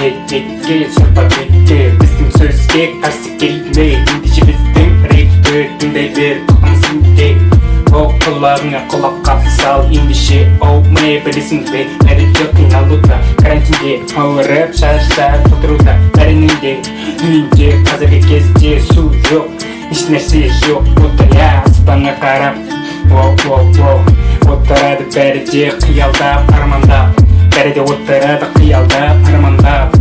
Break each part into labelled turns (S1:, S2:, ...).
S1: Етекке сұрпа бетке біздің сөзге қарсы келме ендеше біздің рэпті тыңдай бер қоқымсыңде о құлағыңа құлақ қап сал ендеше оу міне білесің бе әдетте қиналуда карантинде ауырып шаршап отыруда бәрінің үйінде қазіргі кезде су жоқ еш нәрсе жоқ отыр аспанға қарап отырады бәрі де қиялдап армандап бәрі де отырады қиялдап армандап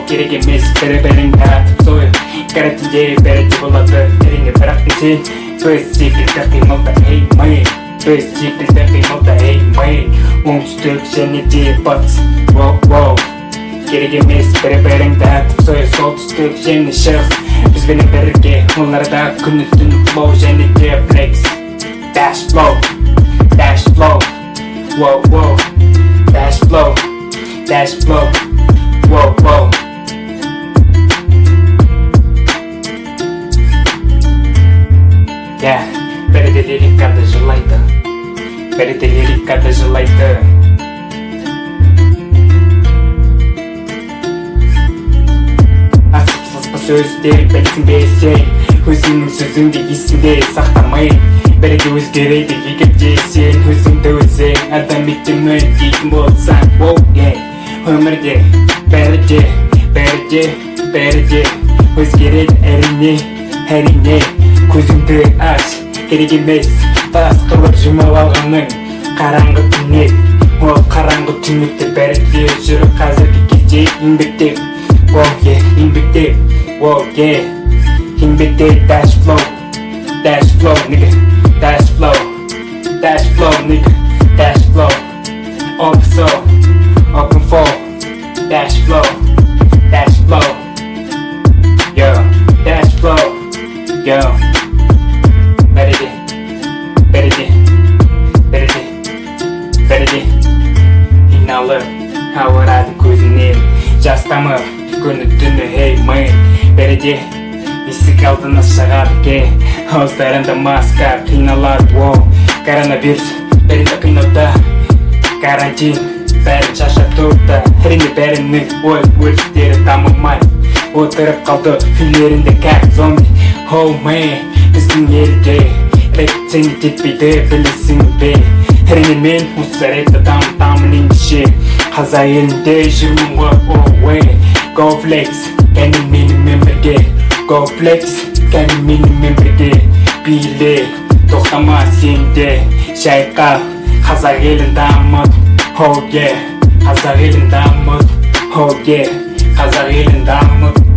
S1: керек емес бір-біріңді атып сой карантинде бәрі де болады әрине бірақ сен біз секілді қимылда ей ми біз секілді қимылда ей ми оңтүстік және де батыс керек емес бір-біріңді атып сой солтүстік және шығыс бізбенен бірге оларда күні түні флоу және де флекс dash flow dash flow dash flow dash flow бәрі де лирикада жылайды бәрі де лирикада жылайды асып-саспа сөздер білсін бе сен өзіңнің сөзіңді есіңде сақтамай бәрі де өзгереді егер де сен өзіңді өзің адам етемін дейтін болсаң өмірде бәрі де өзгереді әрине көзіңді аш керек емес тас қылып жұмып алғаның қараңғы түнек ол қараңғы түнекте бәрі де жүр қазіргі кезде еңбектеп dash flow nigga dash flow nigga dash flow open flow dash flow yo dash flow yo бәрі де қиналып ауырады көзінен жас тамып күні түні ей ми бәрі де есік алдына шығады ке ауыздарында маска қиналады коронавирус бәрі де қинауда карантин бәрін шашап тұрды әрине бәрінің ой-өрістері дамымай отырып қалды үйлерінде как зомби біздің елде рэп жетпейді білесің бе әрине мен осы рэпті дамытамын ендеше қазақ елінде жүрмін ғой go flex кәне менімен бірге go flex кәне менімен бірге биле тоқтама сен де шайқа қазақ елін дамыт қазақ елін дамыт қазақ елін дамыт